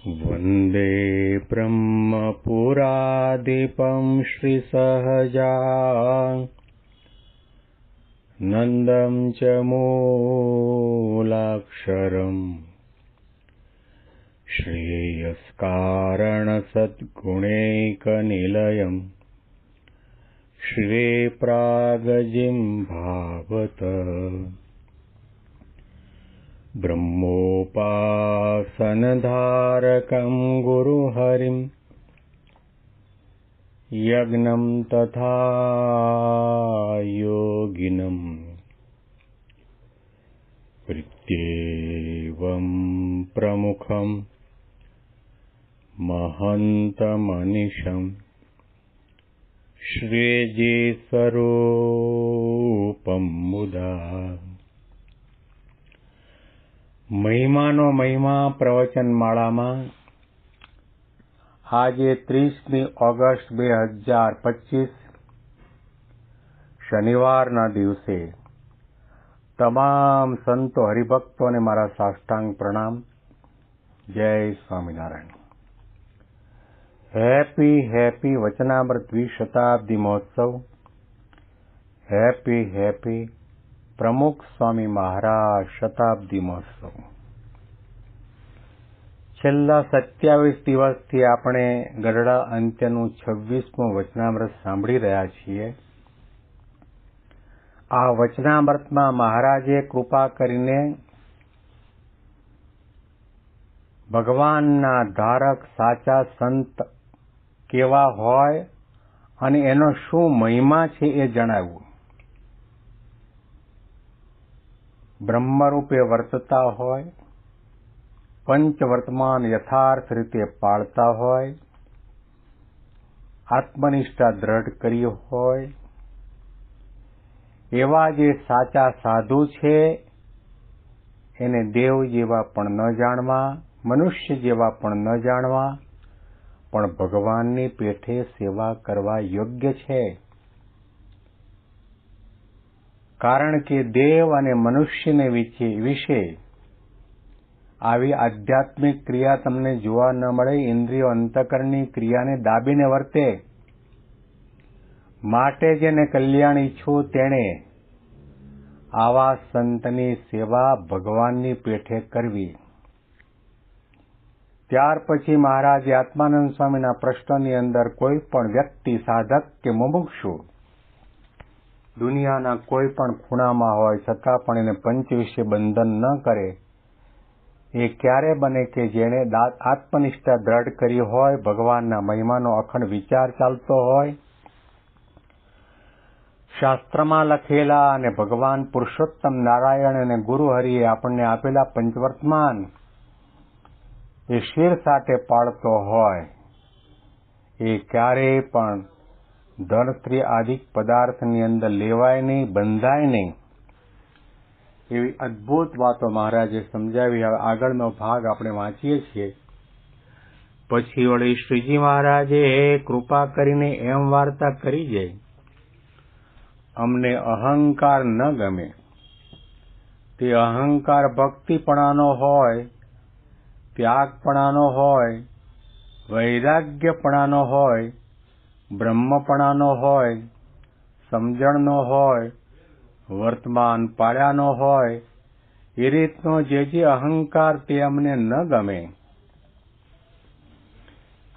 वन्दे ब्रह्मपुरादिपं श्रीसहजानन्दं च मूलाक्षरम् श्रेयस्कारणसद्गुणैकनिलयम् श्रीप्रागजिह्वावत ब्रह्मोपासनधारकं गुरुहरिं यज्ञं तथा योगिनं प्रत्येवं प्रमुखं महन्तमनिशं श्रेयस्वरूपं मुदा। મહિમાનો મહિમા પ્રવચનમાળામાં આજે 30મી ઓગસ્ટ 2025 શનિવારના દિવસે તમામ સંતો હરિભક્તોને મારા સાષ્ટાંગ પ્રણામ. જય સ્વામિનારાયણ. હેપી વચનામૃત દ્વિશતાબ્દી મહોત્સવ. હેપી પ્રમુખ સ્વામી મહારાજ શતાબ્દી મહોત્સવ. છેલ્લા 27 દિવસથી આપણે ગરડા અંત્યનું 26મું વચનામૃત સાંભળી રહ્યા છીએ. આ વચનામૃતમાં મહારાજે કૃપા કરીને ભગવાનના ધારક સાચા સંત કેવા હોય અને એનો શું મહિમા છે એ જણાવ્યું. બ્રહ્મરૂપે વર્તતા હોય, પંચવર્તમાન યથાર્થ રીતે પાળતા હોય, આત્મનિષ્ઠા દ્રઢ કરી હોય, એવા જે સાચા સાધુ છે એને દેવ જેવા પણ ન જાણવા, મનુષ્ય જેવા પણ ન જાણવા, પણ ભગવાનની પેઠે સેવા કરવા યોગ્ય છે. કારણ કે દેવ અને મનુષ્યને વિશે આવી આધ્યાત્મિક ક્રિયા તમને જોવા ન મળે. ઇન્દ્રિયો અંતઃકરણની ક્રિયાને દાબીને વર્તે. માટે જેને કલ્યાણ ઈચ્છું તેણે આવા સંતની સેવા ભગવાનની પેઠે કરવી. ત્યાર પછી મહારાજે આત્માનંદ સ્વામીના પ્રશ્નની અંદર કોઈ પણ વ્યક્તિ, સાધક કે મુમુક્ષુ દુનિયાના કોઈ પણ ખૂણામાં હોય છતાં પણ એને પંચ વિશે બંધન ન કરે. એ ક્યારે બને કે જેણે આત્મનિષ્ઠા દ્રઢ કરી હોય, ભગવાનના મહિમાનો અખંડ વિચાર ચાલતો હોય, શાસ્ત્રમાં લખેલા અને ભગવાન પુરુષોત્તમ નારાયણ અને ગુરુ હરિએ આપણને આપેલા પંચવર્તમાન એ શિર સાથે પાળતો હોય. એ ક્યારેય પણ ધન સ્ત્રી આદિક પદાર્થની અંદર લેવાય નહીં, બંધાય નહીં. એવી અદ્ભુત વાતો મહારાજે સમજાવી. હવે આગળનો ભાગ આપણે વાંચીએ છીએ. પછી વળી શ્રીજી મહારાજે કૃપા કરીને એમ વાર્તા કરી જાય, અમને અહંકાર ન ગમે. તે અહંકાર ભક્તિપણાનો હોય, ત્યાગપણાનો હોય, વૈરાગ્યપણાનો હોય, બ્રહ્મપણાનો હોય, સમજણનો હોય, વર્તમાન પાળ્યાનો હોય, એ રીતનો જે અહંકાર તે અમને ન ગમે.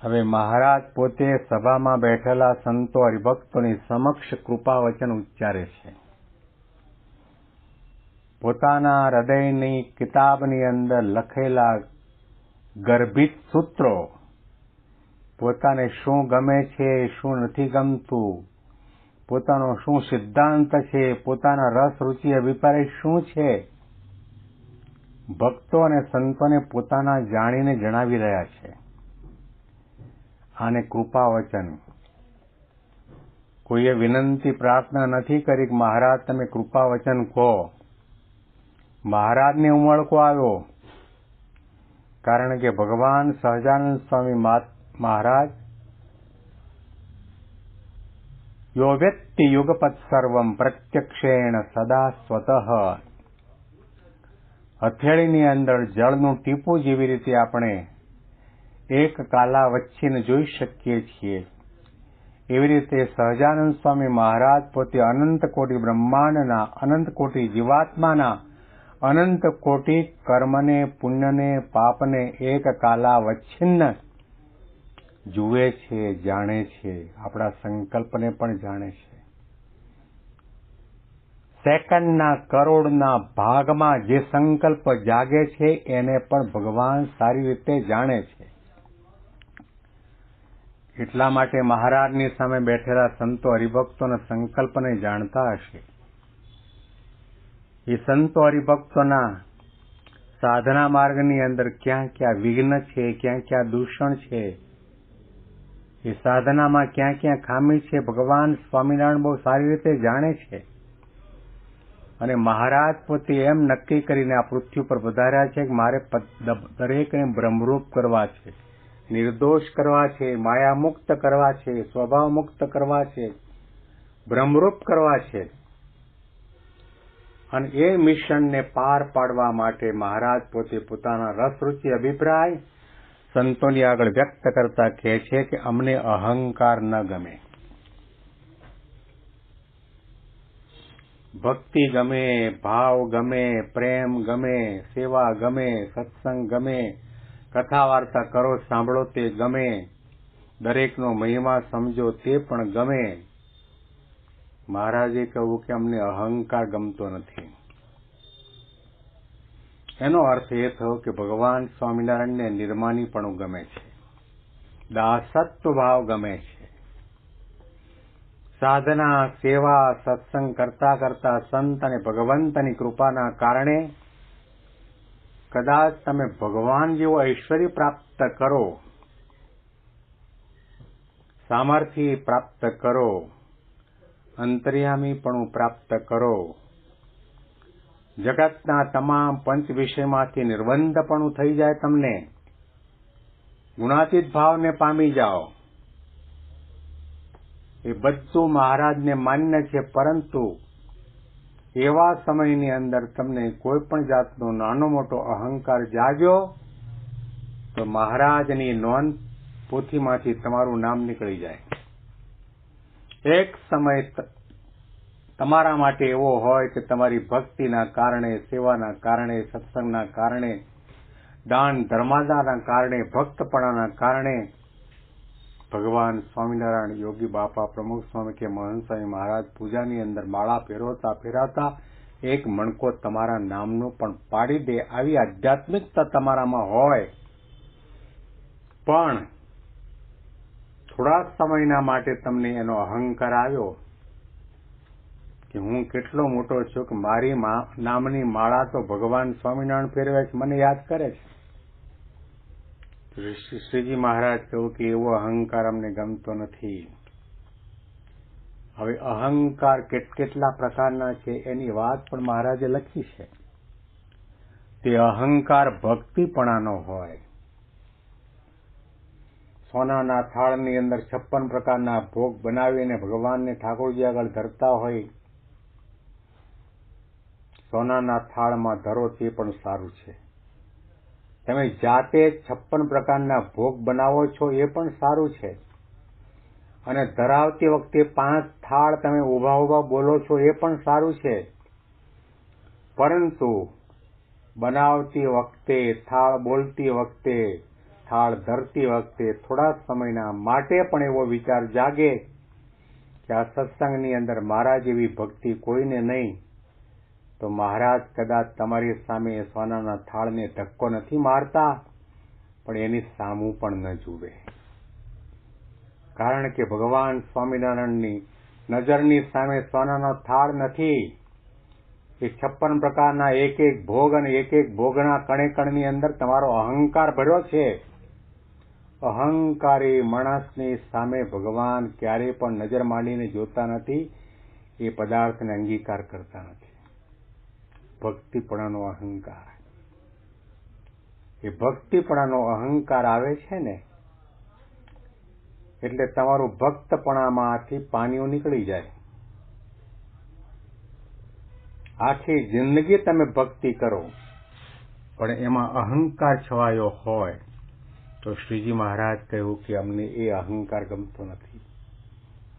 હવે મહારાજ પોતે સભામાં બેઠેલા સંતો હરિભક્તોની સમક્ષ કૃપા વચન ઉચ્ચારે છે. પોતાના હૃદયની કિતાબની અંદર લખેલા ગર્ભિત સૂત્રો, પોતાને શું ગમે છે, શું નથી ગમતું, પોતાનો શું સિદ્ધાંત છે, પોતાના રસ રૂચિ અભિપ્રાય શું છે, ભક્તો અને સંતોને પોતાના જાણીને જણાવી રહ્યા છે. આને કૃપા વચન. કોઈએ વિનંતી પ્રાર્થના નથી કરી કે મહારાજ તમે કૃપા વચન કહો. મહારાજને ઉમળકો આવ્યો. કારણ કે ભગવાન સહજાનંદ સ્વામી મહારાજ યો વ્યક્તિ યુગપત સર્વમ પ્રત્યક્ષેણ સદા સ્વતઃ, હથેળીની અંદર જળનું ટીપું જેવી રીતે આપણે એક કાલા વચ્ચેને જોઈ શકીએ છીએ. એવી રીતે સહજાનંદ સ્વામી મહારાજ પોતે અનંત કોટી બ્રહ્માંડના, અનંત કોટી જીવાત્માના, અનંત કોટી કર્મને, પુણ્યને, પાપને એક કાલા વચ્છિન્ન જુએ છે, જાણે છે, આપણા સંકલ્પને પણ જાણે છે. સેકન્ડના કરોડના ભાગમાં જે સંકલ્પ જાગે છે એને પણ ભગવાન સારી રીતે જાણે છે. એટલા માટે મહારાજની સામે બેઠેલા સંતો હરિભક્તોના સંકલ્પને જાણતા હશે. એ સંતો હરિભક્તોના સાધના માર્ગની અંદર ક્યાં ક્યાં વિઘ્ન છે, ક્યાં ક્યાં દૂષણ છે, એ સાધનામાં ક્યાં ક્યાં ખામી છે, ભગવાન સ્વામિનારાયણ બહુ સારી રીતે જાણે છે. અને મહારાજ પોતે એમ નક્કી કરીને આ પૃથ્વી પર પધાર્યા છે કે મારે દરેકને બ્રહ્મરૂપ કરવા છે, નિર્દોષ કરવા છે, માયામુક્ત કરવા છે, સ્વભાવ મુક્ત કરવા છે, બ્રહ્મરૂપ કરવા છે. અને એ મિશનને પાર પાડવા માટે મહારાજ પોતે પોતાના રસરૂચિ અભિપ્રાય સંતોની આગળ વ્યક્ત કરતા કહે છે કે અમને અહંકાર ન ગમે, ભક્તિ ગમે, ભાવ ગમે, પ્રેમ ગમે, સેવા ગમે, સત્સંગ ગમે, કથા વાર્તા કરો, સાંભળો તે ગમે, દરેકનો મહિમા સમજો તે પણ ગમે. મહારાજે કહ્યું કે અમને અહંકાર ગમતો નથી. એનો અર્થ એ થયો કે ભગવાન સ્વામિનારાયણને નિર્માનીપણું ગમે છે, દાસત્વ ભાવ ગમે છે. સાધના, સેવા, સત્સંગ કરતા કરતા સંત અને ભગવંતની કૃપાના કારણે કદાચ તમે ભગવાન જેવો ઐશ્વર્ય પ્રાપ્ત કરો, સામર્થ્ય પ્રાપ્ત કરો, અંતર્યામીપણું પ્રાપ્ત કરો, જગતના તમામ પંચ વિષયમાંથી નિર્બંધપણું થઈ જાય, તમને ગુણાતીત ભાવને પામી જાઓ. એ બધું મહારાજને માન્ય છે, પરંતુ એવા સમયની અંદર તમને કોઈ પણ જાતનો નાનો મોટો અહંકાર જાગ્યો તો મહારાજની નોંધ પોથીમાંથી તમારું નામ નીકળી જાય. એક સમય તમારા માટે એવો હોય કે તમારી ભક્તિના કારણે, સેવાના કારણે, સત્સંગના કારણે, દાન ધર્માદાના કારણે, ભક્તપણાના કારણે ભગવાન સ્વામિનારાયણ, યોગી બાપા, પ્રમુખ સ્વામી કે મહંત સ્વામી મહારાજ પૂજાની અંદર માળા ફેરવતા એક મણકો તમારા નામનો પણ પાડી દે, આવી આધ્યાત્મિકતા તમારામાં હોય, પણ થોડા સમયના માટે તમને એનો અહંકાર આવ્યો કે હું કેટલો મોટો છું કે મારી નામની માળા તો ભગવાન સ્વામિનારાયણ ફેરવે છે, મને યાદ કરે છે. શ્રીજી મહારાજ કહ્યું કે એવો અહંકાર અમને ગમતો નથી. હવે અહંકાર કેટલા પ્રકારના છે એની વાત પણ મહારાજે લખી છે. તે અહંકાર ભક્તિપણાનો હોય. સોનાના થાળની અંદર 56 પ્રકારના ભોગ બનાવીને ભગવાનને ઠાકોરજી આગળ ધરતા હોય, સોનાના થાળમાં ધરો તે પણ સારું છે. તમે જાતે 56 પ્રકારના ભોગ બનાવો છો એ પણ સારું છે, અને ધરાવતી વખતે 5 થાળ તમે ઊભા બોલો છો એ પણ સારું છે. પરંતુ બનાવતી વખતે, થાળ બોલતી વખતે, થાળ ધરતી વખતે થોડા સમયના માટે પણ એવો વિચાર જાગે કે આ સત્સંગની અંદર મારા જેવી ભક્તિ કોઈને નહીં, તો મહારાજ કદાચ તમારી સામે સોનાના થાળને ધક્કો નથી મારતા, પણ એની સામું પણ ન જુએ. કારણ કે ભગવાન સ્વામિનારાયણની નજરની સામે સોનાનો થાળ નથી. એ 56 પ્રકારના એક એક ભોગ અને એક એક ભોગના કણે કણની અંદર તમારો અહંકાર ભર્યો છે. અહંકારી માણસની સામે ભગવાન ક્યારેય પણ નજર માંડીને જોતા નથી, એ પદાર્થને અંગીકાર કરતા નથી. ભક્તિપણાનો અહંકાર, એ ભક્તિપણાનો અહંકાર આવે છે ને એટલે તમારું ભક્તપણામાંથી પાણીઓ નીકળી જાય. આખી જિંદગી તમે ભક્તિ કરો પણ એમાં અહંકાર છવાયો હોય તો શ્રીજી મહારાજ કહ્યું કે અમને એ અહંકાર ગમતો નથી.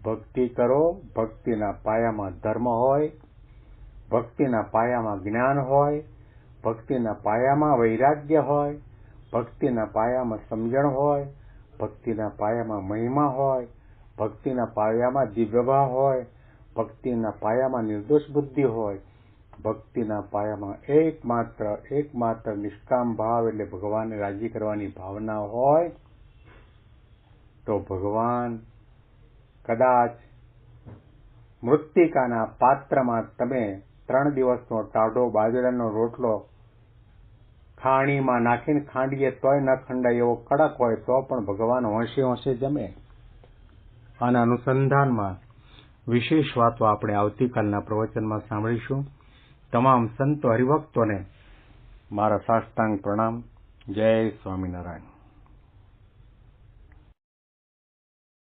ભક્તિ કરો, ભક્તિના પાયામાં ધર્મ હોય, ભક્તિના પાયામાં જ્ઞાન હોય, ભક્તિના પાયામાં વૈરાગ્ય હોય, ભક્તિના પાયામાં સમજણ હોય, ભક્તિના પાયામાં મહિમા હોય, ભક્તિના પાયામાં દિવ્યભાવ હોય, ભક્તિના પાયામાં નિર્દોષ બુદ્ધિ હોય, ભક્તિના પાયામાં એકમાત્ર નિષ્કામ ભાવ એટલે ભગવાનને રાજી કરવાની ભાવના હોય, તો ભગવાન કદાચ મૃત્તિકાના પાત્રમાં તમે 3 દિવસનો ટાઢો બાજરાનો રોટલો ખાણીમાં નાખીને ખાંડીએ તોય ન ખંડાય એવો કડક હોય તો પણ ભગવાન હોંશે હોંશે જમે. આના અનુસંધાનમાં વિશેષ વાતો આપણે આવતીકાલના પ્રવચનમાં સાંભળીશું. તમામ સંતો હરિભક્તોને મારા સાષ્ટાંગ પ્રણામ. જય સ્વામિનારાયણ.